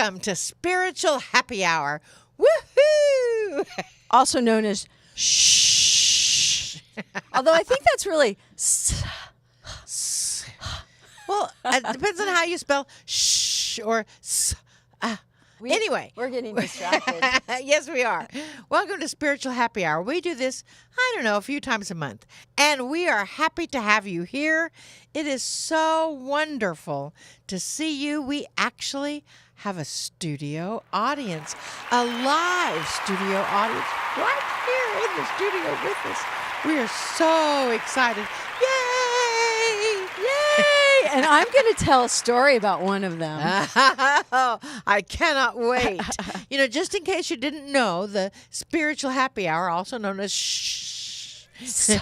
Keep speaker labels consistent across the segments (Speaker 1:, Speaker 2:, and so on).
Speaker 1: Welcome to Spiritual Happy Hour. Woohoo!
Speaker 2: Also known as shh. Although I think that's really
Speaker 1: Well, it depends on how you spell shh or s. Anyway.
Speaker 2: We're getting distracted.
Speaker 1: Yes, we are. Welcome to Spiritual Happy Hour. We do this, I don't know, a few times a month. And we are happy to have you here. It is so wonderful to see you. We actually have a studio audience, a live studio audience right here in the studio with us. We are so excited. Yay!
Speaker 2: Yay! And I'm going to tell a story about one of them.
Speaker 1: I cannot wait. Just in case you didn't know, the Spiritual Happy Hour, also known as Shh, is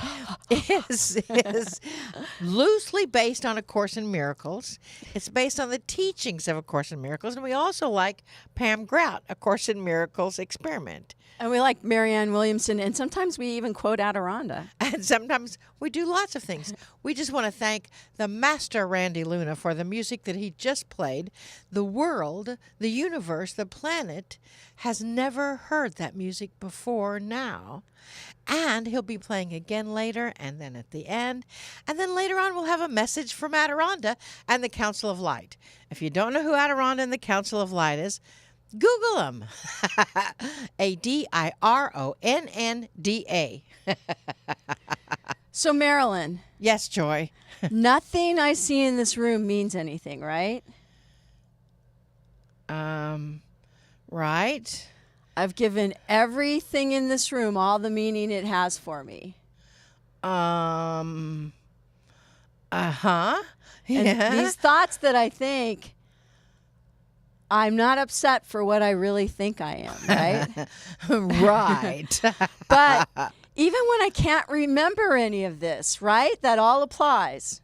Speaker 1: loosely based on A Course in Miracles. It's based on the teachings of A Course in Miracles. And we also like Pam Grout, A Course in Miracles experiment.
Speaker 2: And we like Marianne Williamson, and sometimes we even quote Adironda.
Speaker 1: And sometimes we do lots of things. We just want to thank the master Randy Luna for the music that he just played. The world, the universe, the planet has never heard that music before now. And he'll be playing again later and then at the end. And then later on we'll have a message from Adironda and the Council of Light. If you don't know who Adironda and the Council of Light is, Google them. Adironda.
Speaker 2: So, Marilyn.
Speaker 1: Yes, Joy.
Speaker 2: Nothing I see in this room means anything, right?
Speaker 1: Right.
Speaker 2: I've given everything in this room all the meaning it has for me.
Speaker 1: Uh-huh.
Speaker 2: And
Speaker 1: Yeah.
Speaker 2: these thoughts that I think, I'm not upset for what I really think I am, right?
Speaker 1: Right.
Speaker 2: But even when I can't remember any of this, right? That all applies.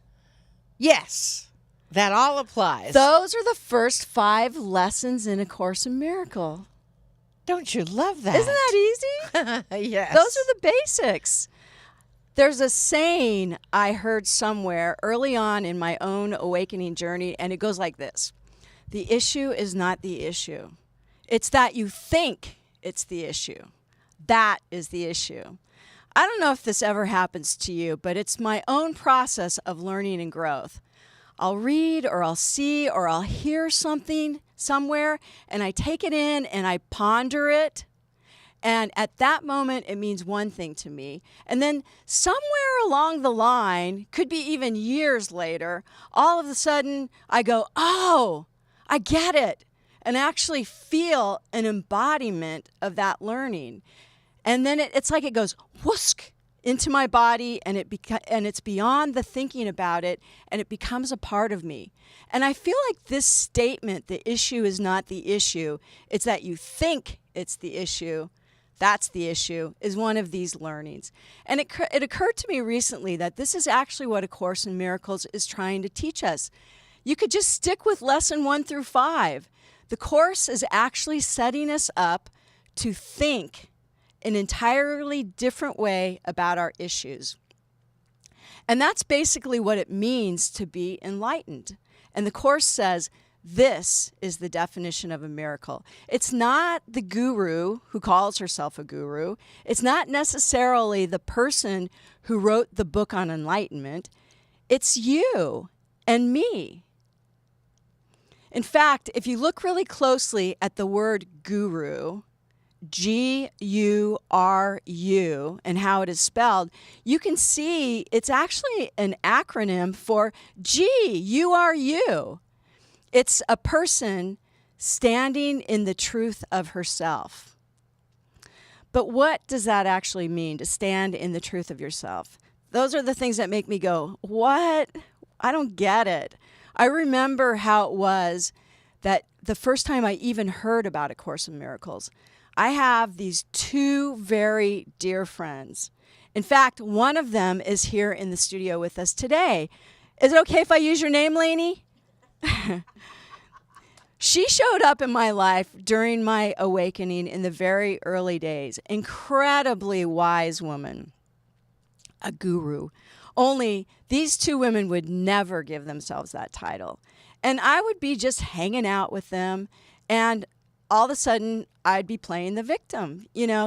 Speaker 1: Yes. That all applies.
Speaker 2: Those are the first 5 lessons in A Course in Miracles.
Speaker 1: Don't you love that?
Speaker 2: Isn't that easy?
Speaker 1: Yes.
Speaker 2: Those are the basics. There's a saying I heard somewhere early on in my own awakening journey, and it goes like this. The issue is not the issue. It's that you think it's the issue. That is the issue. I don't know if this ever happens to you, but it's my own process of learning and growth. I'll read or I'll see or I'll hear something somewhere, and I take it in and I ponder it. And at that moment, it means one thing to me. And then somewhere along the line, could be even years later, all of a sudden I go, oh, I get it, and actually feel an embodiment of that learning. And then it's like it goes whoosk into my body, and it's beyond the thinking about it, and it becomes a part of me. And I feel like this statement, the issue is not the issue, it's that you think it's the issue, that's the issue, is one of these learnings. And it occurred to me recently that this is actually what A Course in Miracles is trying to teach us. You could just stick with lesson 1 through 5. The Course is actually setting us up to think an entirely different way about our issues. And that's basically what it means to be enlightened. And the Course says, this is the definition of a miracle. It's not the guru who calls herself a guru. It's not necessarily the person who wrote the book on enlightenment. It's you and me. In fact, if you look really closely at the word guru, G-U-R-U, and how it is spelled, you can see it's actually an acronym for G-U-R-U. It's a person standing in the truth of herself. But what does that actually mean, to stand in the truth of yourself? Those are the things that make me go, what? I don't get it. I remember how it was that the first time I even heard about A Course in Miracles, I have these 2 very dear friends. In fact, one of them is here in the studio with us today. Is it okay if I use your name, Lainey? She showed up in my life during my awakening in the very early days. Incredibly wise woman, a guru. Only these 2 women would never give themselves that title. And I would be just hanging out with them, And all of a sudden, I'd be playing the victim,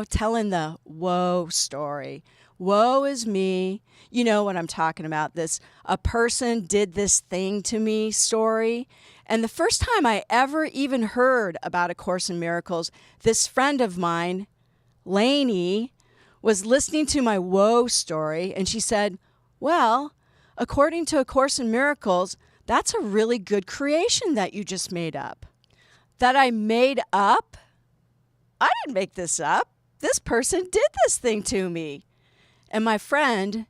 Speaker 2: telling the woe story. Woe is me. You know what I'm talking about, this a person did this thing to me story. And the first time I ever even heard about A Course in Miracles, this friend of mine, Lainey, was listening to my woe story, and she said, well, according to A Course in Miracles, that's a really good creation that you just made up. That I made up? I didn't make this up. This person did this thing to me. And my friend,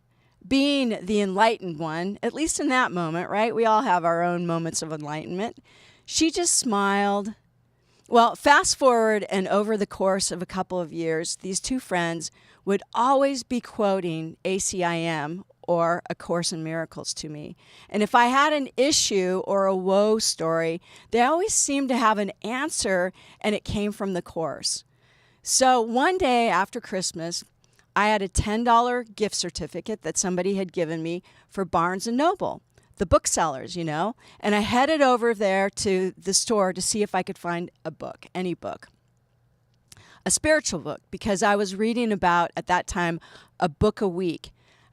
Speaker 2: being the enlightened one, at least in that moment, right? We all have our own moments of enlightenment. She just smiled. Well, fast forward, and over the course of a couple of years, these two friends would always be quoting ACIM or A Course in Miracles to me. And if I had an issue or a woe story, they always seemed to have an answer, and it came from the Course. So one day after Christmas, I had a $10 gift certificate that somebody had given me for Barnes & Noble, the booksellers, and I headed over there to the store to see if I could find a book, any book, a spiritual book, because I was reading about, at that time, a book a week.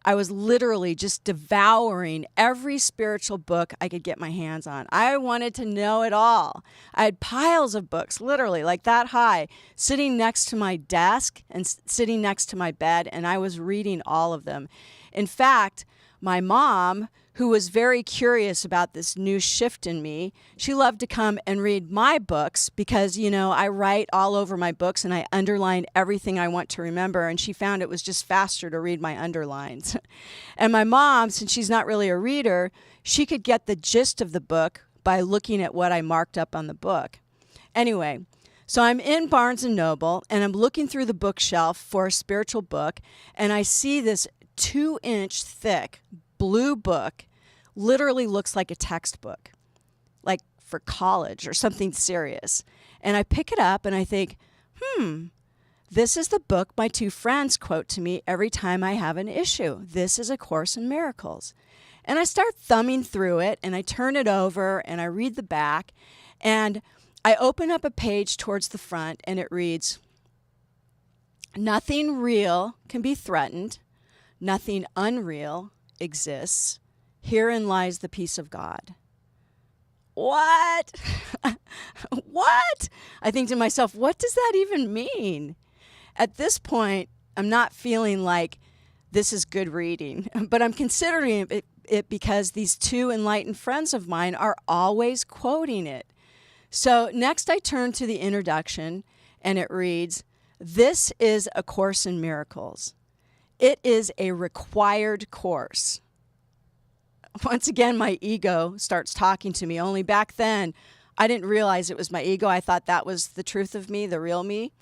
Speaker 2: I was literally just devouring every spiritual book I could get my hands on. I wanted to know it all. I had piles of books, literally like that high, sitting next to my desk and sitting next to my bed, and I was reading all of them. In fact, my mom, who was very curious about this new shift in me, she loved to come and read my books because, I write all over my books and I underline everything I want to remember, and she found it was just faster to read my underlines. And my mom, since she's not really a reader, she could get the gist of the book by looking at what I marked up on the book. Anyway, so I'm in Barnes & Noble, and I'm looking through the bookshelf for a spiritual book, and I see this 2-inch thick blue book, literally looks like a textbook, like for college or something serious. And I pick it up and I think, this is the book my two friends quote to me every time I have an issue. This is A Course in Miracles. And I start thumbing through it, and I turn it over and I read the back, and I open up a page towards the front, and it reads, nothing real can be threatened. Nothing unreal exists. Herein lies the peace of God. What? What? I think to myself, what does that even mean? At this point, I'm not feeling like this is good reading, but I'm considering it because these two enlightened friends of mine are always quoting it. So next I turn to the introduction, and it reads, this is A Course in Miracles. It is a required course. Once again, my ego starts talking to me. Only back then, I didn't realize it was my ego. I thought that was the truth of me, the real me.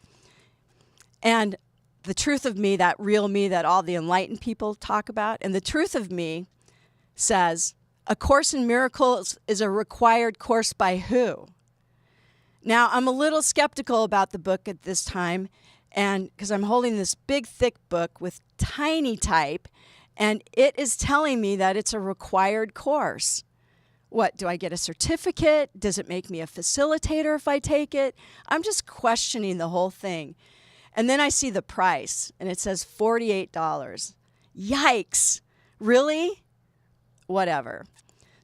Speaker 2: And the truth of me, that real me that all the enlightened people talk about, and the truth of me says, A Course in Miracles is a required course by who? Now, I'm a little skeptical about the book at this time, and because I'm holding this big, thick book with tiny type, and it is telling me that it's a required course. What, do I get a certificate? Does it make me a facilitator if I take it? I'm just questioning the whole thing. And then I see the price, and it says $48. Yikes. Really? Whatever.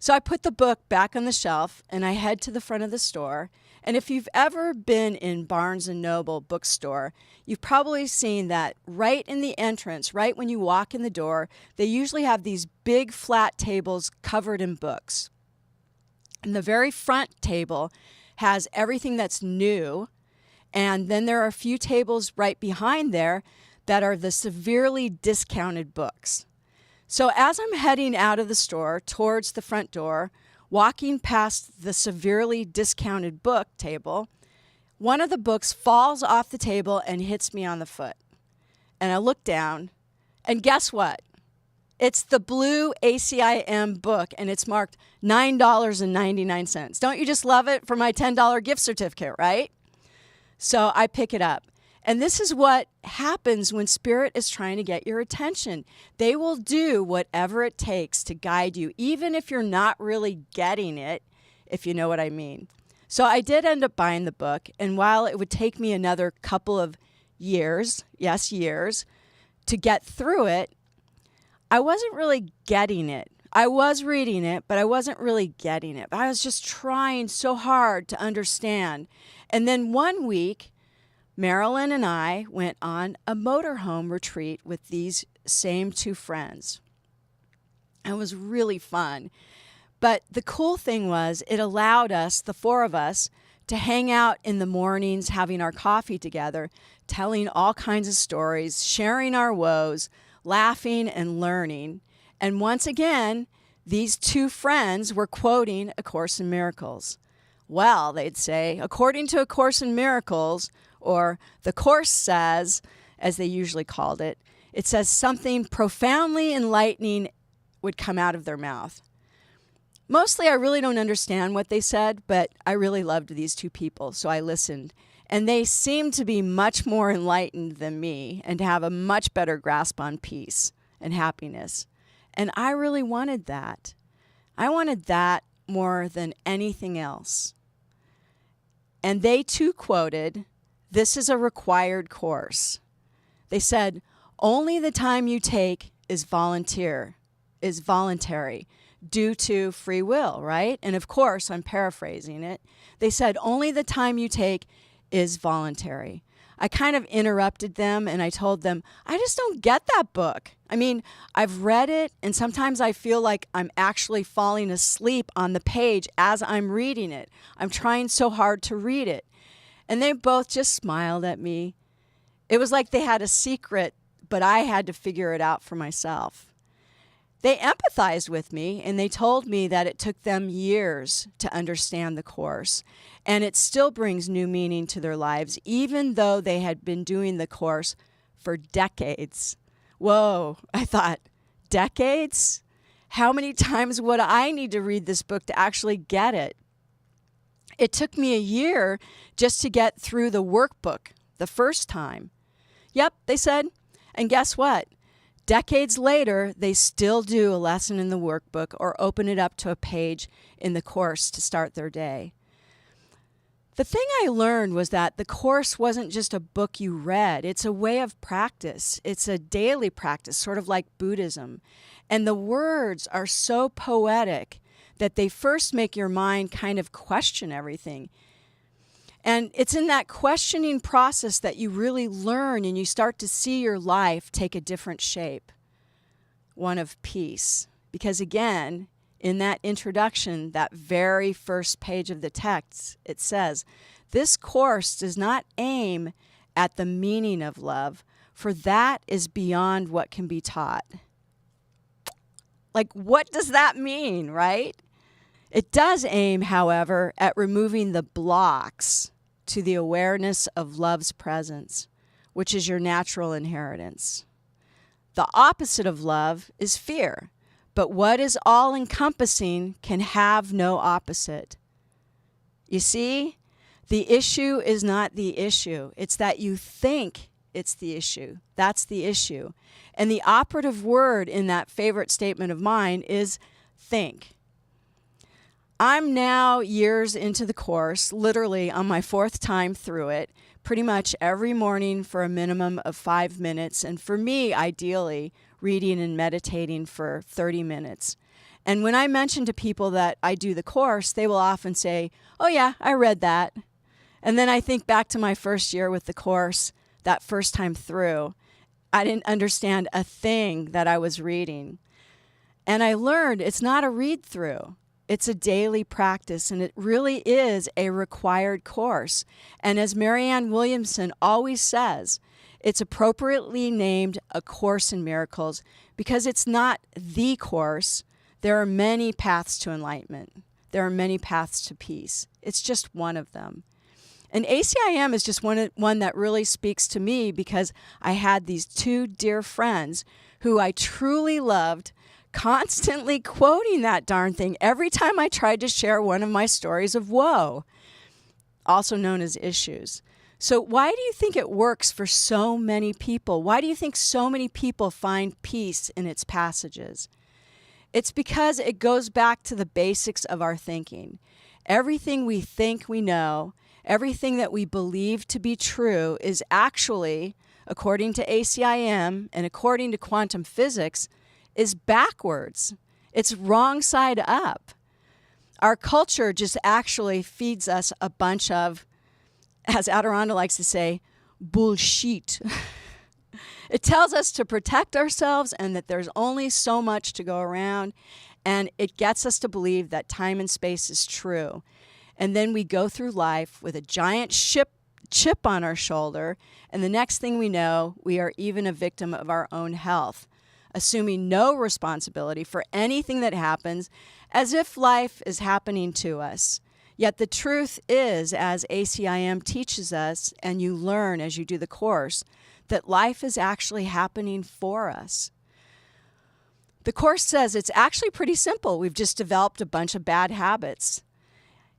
Speaker 2: So I put the book back on the shelf, and I head to the front of the store. And if you've ever been in Barnes & Noble bookstore, you've probably seen that right in the entrance, right when you walk in the door, they usually have these big flat tables covered in books. And the very front table has everything that's new, and then there are a few tables right behind there that are the severely discounted books. So as I'm heading out of the store towards the front door, walking past the severely discounted book table, one of the books falls off the table and hits me on the foot. And I look down, and guess what? It's the blue ACIM book, and it's marked $9.99. Don't you just love it for my $10 gift certificate, right? So I pick it up. And this is what happens when Spirit is trying to get your attention. They will do whatever it takes to guide you, even if you're not really getting it, if you know what I mean. So I did end up buying the book, and while it would take me another couple of years, yes, years, to get through it, I wasn't really getting it. I was reading it, but I wasn't really getting it. I was just trying so hard to understand. And then one week, Marilyn and I went on a motorhome retreat with these same two friends. It was really fun. But the cool thing was it allowed us, the four of us, to hang out in the mornings, having our coffee together, telling all kinds of stories, sharing our woes, laughing and learning. And once again, these two friends were quoting A Course in Miracles. Well, they'd say, according to A Course in Miracles, or the Course says, as they usually called it, it says something profoundly enlightening would come out of their mouth. Mostly, I really don't understand what they said, but I really loved these two people, so I listened. And they seemed to be much more enlightened than me and to have a much better grasp on peace and happiness. And I really wanted that. I wanted that more than anything else. And they too quoted, "This is a required course." They said, "Only the time you take is voluntary, due to free will," right? And of course, I'm paraphrasing it. They said, "Only the time you take is voluntary." I kind of interrupted them and I told them, I just don't get that book. I mean, I've read it and sometimes I feel like I'm actually falling asleep on the page as I'm reading it. I'm trying so hard to read it. And they both just smiled at me. It was like they had a secret, but I had to figure it out for myself. They empathized with me, and they told me that it took them years to understand the Course, and it still brings new meaning to their lives, even though they had been doing the Course for decades. Whoa, I thought, decades? How many times would I need to read this book to actually get it? It took me a year just to get through the workbook the first time. Yep, they said, and guess what? Decades later, they still do a lesson in the workbook or open it up to a page in the Course to start their day. The thing I learned was that the Course wasn't just a book you read. It's a way of practice. It's a daily practice, sort of like Buddhism. And the words are so poetic that they first make your mind kind of question everything. And it's in that questioning process that you really learn and you start to see your life take a different shape, one of peace. Because again, in that introduction, that very first page of the text, it says, "This course does not aim at the meaning of love, for that is beyond what can be taught." Like, what does that mean, right? It does aim, however, at removing the blocks to the awareness of love's presence, which is your natural inheritance. The opposite of love is fear, but what is all-encompassing can have no opposite. You see, the issue is not the issue. It's that you think it's the issue. That's the issue. And the operative word in that favorite statement of mine is think. I'm now years into the Course, literally on my 4th time through it, pretty much every morning for a minimum of 5 minutes, and for me, ideally, reading and meditating for 30 minutes. And when I mention to people that I do the Course, they will often say, "Oh yeah, I read that." And then I think back to my first year with the Course, that first time through. I didn't understand a thing that I was reading. And I learned it's not a read-through. It's a daily practice, and it really is a required course. And as Marianne Williamson always says, it's appropriately named A Course in Miracles because it's not the course. There are many paths to enlightenment. There are many paths to peace. It's just one of them. And ACIM is just one that really speaks to me because I had these two dear friends who I truly loved, constantly quoting that darn thing every time I tried to share one of my stories of woe, also known as issues. So why do you think it works for so many people? Why do you think so many people find peace in its passages? It's because it goes back to the basics of our thinking. everything we think we know, everything that we believe to be true is actually, according to ACIM and according to quantum physics, is backwards. It's wrong side up. Our culture just actually feeds us a bunch of, as Adironda likes to say, bullshit. It tells us to protect ourselves and that there's only so much to go around, and it gets us to believe that time and space is true. And then we go through life with a giant chip on our shoulder, and the next thing we know, we are even a victim of our own health, assuming no responsibility for anything that happens, as if life is happening to us. Yet the truth is, as ACIM teaches us, and you learn as you do the course, that life is actually happening for us. The course says it's actually pretty simple. We've just developed a bunch of bad habits.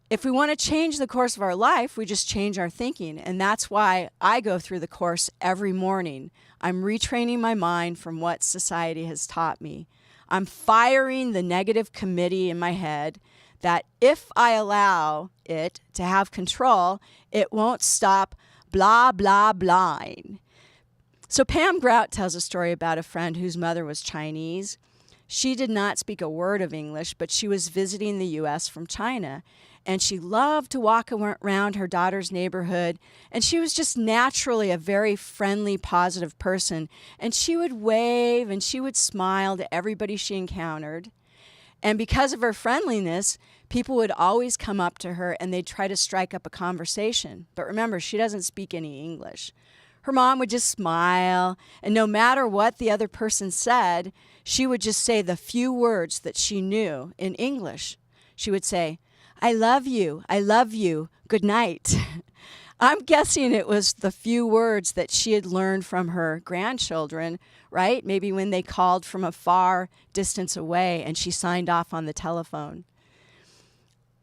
Speaker 2: If we want to change the course of our life, we just change our thinking. And that's why I go through the course every morning. I'm retraining my mind from what society has taught me. I'm firing the negative committee in my head that if I allow it to have control, it won't stop blah, blah, blahing. So Pam Grout tells a story about a friend whose mother was Chinese. She did not speak a word of English, but she was visiting the U.S. from China. And she loved to walk around her daughter's neighborhood. And she was just naturally a very friendly, positive person. And she would wave and she would smile to everybody she encountered. And because of her friendliness, people would always come up to her and they'd try to strike up a conversation. But remember, she doesn't speak any English. Her mom would just smile, and no matter what the other person said, she would just say the few words that she knew in English. She would say, I love you, good night. I'm guessing it was the few words that she had learned from her grandchildren, right? Maybe when they called from a far distance away and she signed off on the telephone.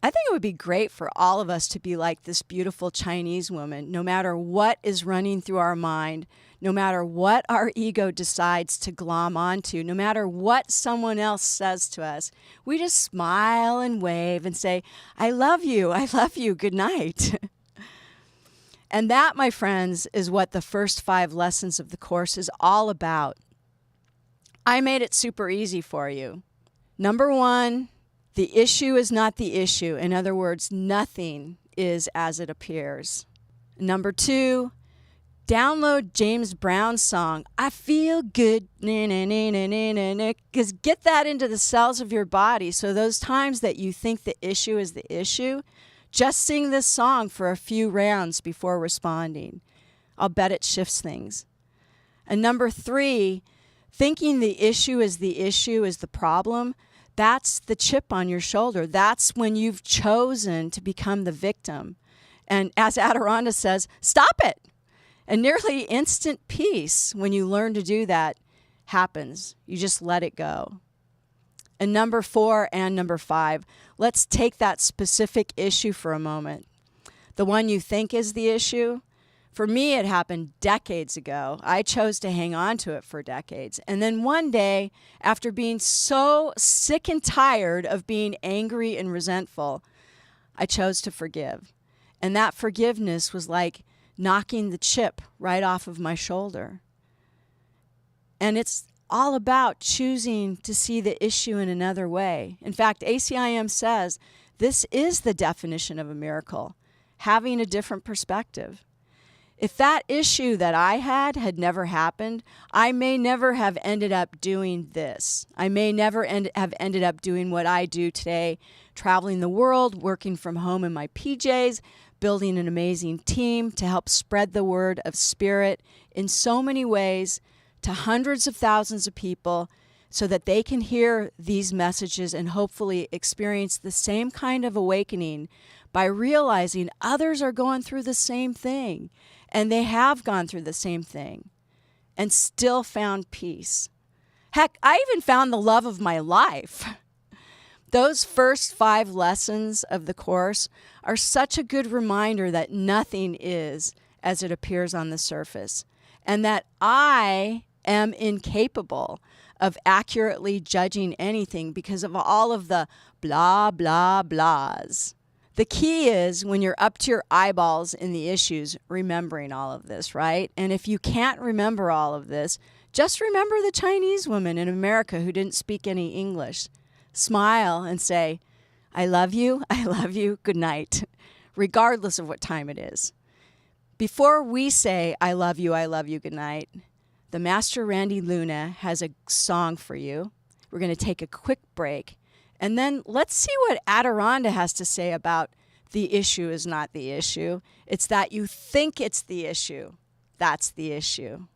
Speaker 2: I think it would be great for all of us to be like this beautiful Chinese woman, no matter what is running through our mind, no matter what our ego decides to glom onto, no matter what someone else says to us. We just smile and wave and say, I love you, good night. And that, my friends, is what the first 5 lessons of the course is all about. I made it super easy for you. Number 1, the issue is not the issue. In other words, nothing is as it appears. Number 2, download James Brown's song, I Feel Good, because get that into the cells of your body. So those times that you think the issue is the issue, just sing this song for a few rounds before responding. I'll bet it shifts things. And number 3, thinking the issue is the problem, that's the chip on your shoulder. That's when you've chosen to become the victim. And as Adironda says, stop it. And nearly instant peace, when you learn to do that, happens. You just let it go. And number 4 and number 5, let's take that specific issue for a moment. The one you think is the issue. For me, it happened decades ago. I chose to hang on to it for decades. And then one day, after being so sick and tired of being angry and resentful, I chose to forgive. And that forgiveness was like knocking the chip right off of my shoulder. And it's all about choosing to see the issue in another way. In fact, ACIM says this is the definition of a miracle, having a different perspective. If that issue that I had never happened, I may never have ended up doing this. I may never have ended up doing what I do today, traveling the world, working from home in my PJs, building an amazing team to help spread the word of spirit in so many ways to hundreds of thousands of people so that they can hear these messages and hopefully experience the same kind of awakening by realizing others are going through the same thing. And they have gone through the same thing and still found peace. Heck, I even found the love of my life. Those first 5 lessons of the course are such a good reminder that nothing is as it appears on the surface, and that I am incapable of accurately judging anything because of all of the blah, blah, blahs The key is when you're up to your eyeballs in the issues, remembering all of this, right? And if you can't remember all of this, just remember the Chinese woman in America who didn't speak any English. Smile and say, I love you, good night, regardless of what time it is. Before we say, I love you, good night, the Master Randy Luna has a song for you. We're going to take a quick break. And then let's see what Adironda has to say about the issue is not the issue. It's that you think it's the issue. That's the issue.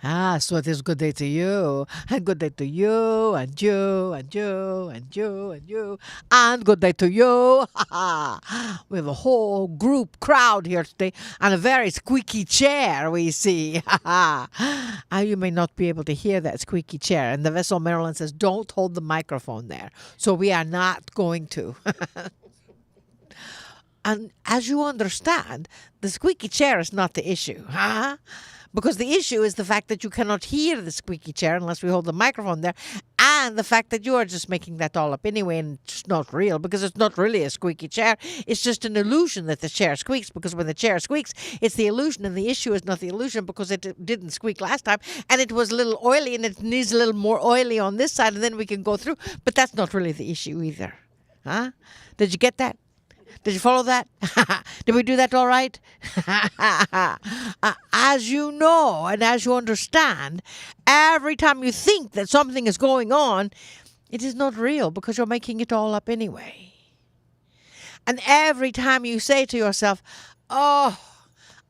Speaker 1: So it is good day to you, and good day to you, and you, and you, and you, and you, and good day to you. We have a whole crowd here today, and a very squeaky chair we see. You may not be able to hear that squeaky chair, and the vessel Maryland says, don't hold the microphone there. So we are not going to. And as you understand, the squeaky chair is not the issue, because the issue is the fact that you cannot hear the squeaky chair unless we hold the microphone there, and the fact that you are just making that all up anyway, and it's not real, because it's not really a squeaky chair. It's just an illusion that the chair squeaks, because when the chair squeaks, it's the illusion, and the issue is not the illusion, because it didn't squeak last time, and it was a little oily, and it needs a little more oily on this side, and then we can go through. But that's not really the issue either. Did you get that? Did you follow that? Did we do that all right? As you know and as you understand, every time you think that something is going on, it is not real, because you're making it all up anyway. And every time you say to yourself, oh,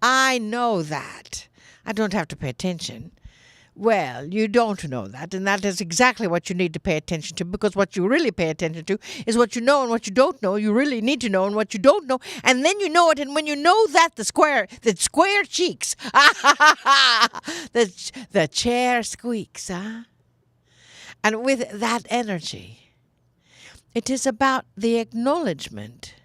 Speaker 1: I know that, I don't have to pay attention. Well, you don't know that, and that is exactly what you need to pay attention to, because what you really pay attention to is what you know and what you don't know. You really need to know and what you don't know, and then you know it, and when you know that, the square cheeks, the chair squeaks, And with that energy, it is about the acknowledgement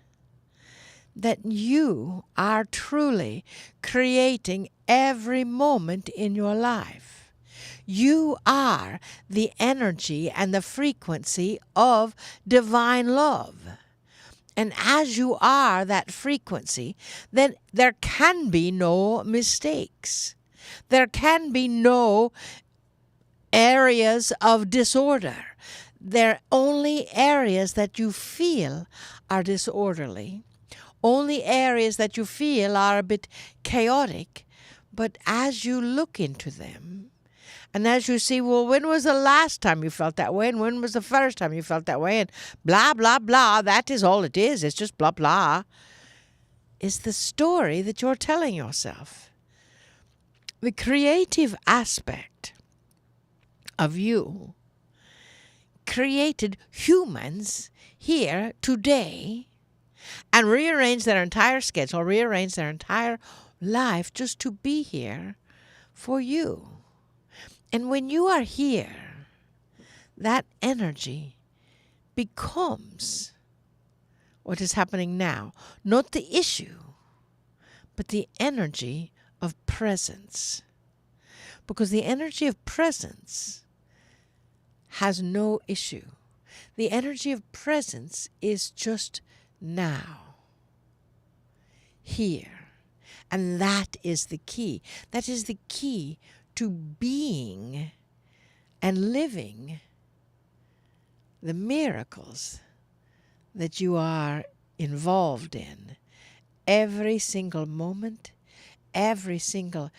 Speaker 1: that you are truly creating every moment in your life. You are the energy and the frequency of divine love. And as you are that frequency, then there can be no mistakes. There can be no areas of disorder. They're only areas that you feel are disorderly, only areas that you feel are a bit chaotic. But as you look into them, and as you see, well, when was the last time you felt that way? And when was the first time you felt that way? And blah, blah, blah. That is all it is. It's just blah, blah. Is the story that you're telling yourself. The creative aspect of you created humans here today and rearranged their entire schedule, rearranged their entire life just to be here for you. And when you are here, that energy becomes what is happening now. Not the issue, but the energy of presence. Because the energy of presence has no issue. The energy of presence is just now, here. And that is the key. That is the key to being and living the miracles that you are involved in. Every single moment, every single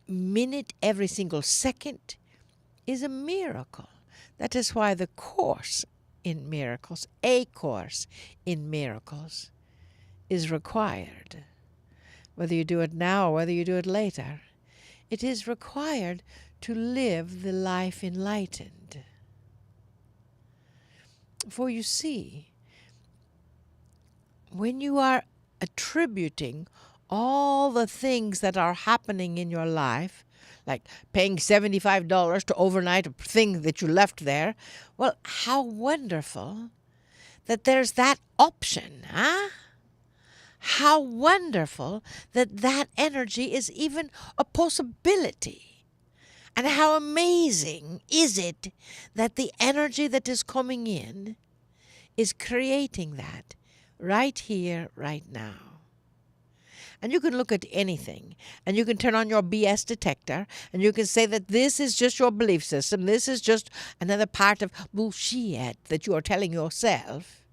Speaker 1: minute, every single second is a miracle. That is why the course in miracles, a course in miracles, is required. Whether you do it now or whether you do it later, it is required to live the life enlightened. For you see, when you are attributing all the things that are happening in your life, like paying $75 to overnight a thing that you left there, well, how wonderful that there's that option, huh? How wonderful that that energy is even a possibility. And how amazing is it that the energy that is coming in is creating that right here, right now. And you can look at anything, and you can turn on your BS detector, and you can say that this is just your belief system, this is just another part of bullshit that you are telling yourself.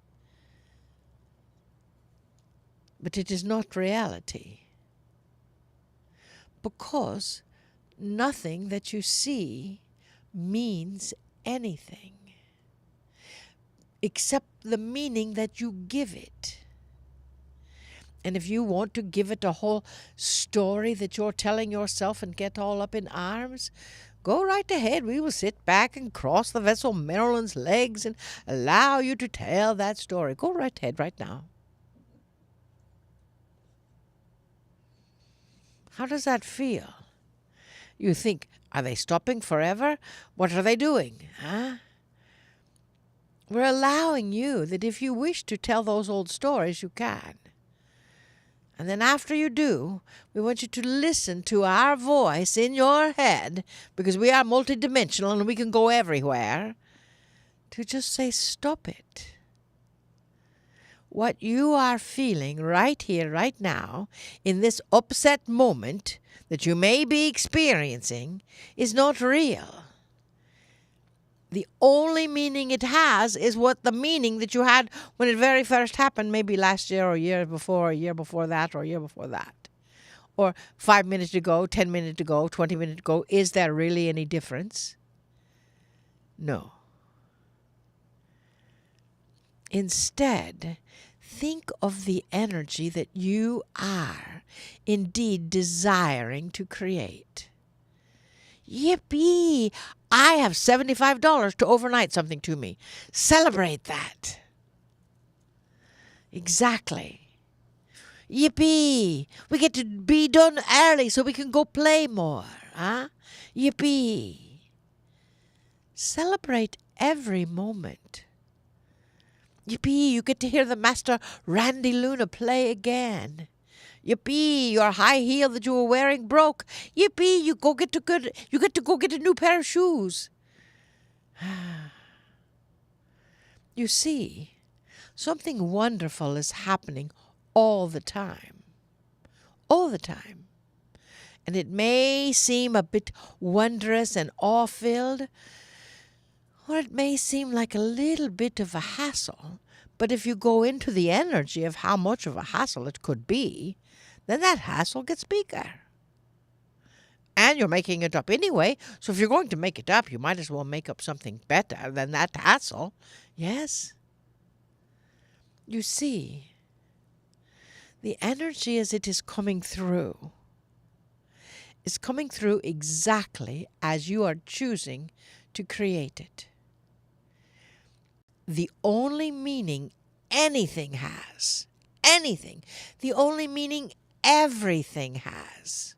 Speaker 1: But it is not reality. Because nothing that you see means anything except the meaning that you give it. And if you want to give it a whole story that you're telling yourself and get all up in arms, go right ahead. We will sit back and cross the vessel Marilyn's legs and allow you to tell that story. Go right ahead right now. How does that feel? You think, are they stopping forever? What are they doing? Huh? We're allowing you that if you wish to tell those old stories, you can. And then after you do, we want you to listen to our voice in your head, because we are multidimensional and we can go everywhere, to just say, stop it. What you are feeling right here, right now, in this upset moment that you may be experiencing is not real. The only meaning it has is what the meaning that you had when it very first happened, maybe last year or a year before, or a year before that, or a year before that. Or 5 minutes ago, 10 minutes ago, 20 minutes ago. Is there really any difference? No. Instead, think of the energy that you are indeed desiring to create. Yippee! I have $75 to overnight something to me. Celebrate that. Exactly. Yippee! We get to be done early so we can go play more. Huh? Yippee! Celebrate every moment. Yippee! You get to hear the master Randy Luna play again. Yippee! Your high heel that you were wearing broke. Yippee! You get to go get a new pair of shoes. You see, something wonderful is happening all the time. All the time. And it may seem a bit wondrous and awe-filled, or it may seem like a little bit of a hassle. But if you go into the energy of how much of a hassle it could be, then that hassle gets bigger. And you're making it up anyway, so if you're going to make it up, you might as well make up something better than that hassle. Yes? You see, the energy as it is coming through is coming through exactly as you are choosing to create it. The only meaning anything has, the only meaning everything has,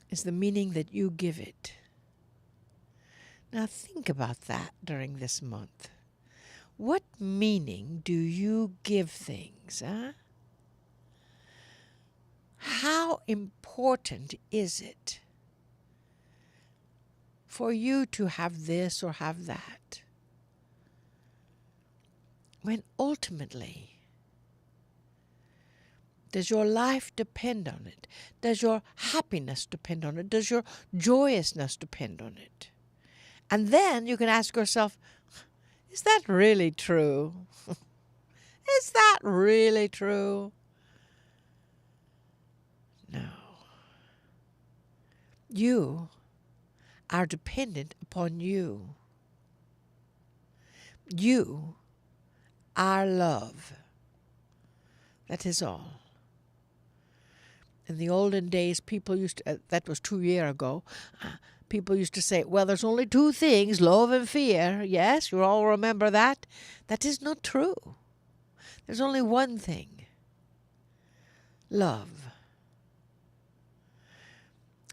Speaker 1: is the meaning that you give it. Now think about that during this month. What meaning do you give things, huh? How important is it for you to have this or have that, when ultimately, does your life depend on it? Does your happiness depend on it? Does your joyousness depend on it? And then you can ask yourself, is that really true? Is that really true? No. You are dependent upon you. You are love. That is all. In the olden days, people used to, that was 2 years ago, people used to say, well, there's only two things, love and fear. Yes, you all remember that? That is not true. There's only one thing, love.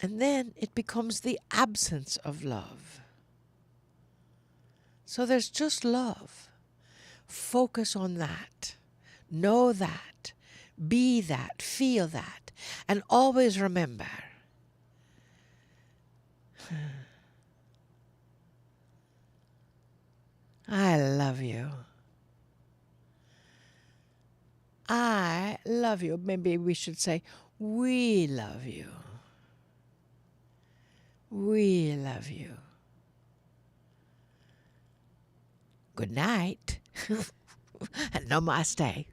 Speaker 1: And then it becomes the absence of love. So there's just love. Focus on that. Know that. Be that. Feel that. And always remember, I love you. I love you. Maybe we should say, we love you. We love you. Good night. And namaste.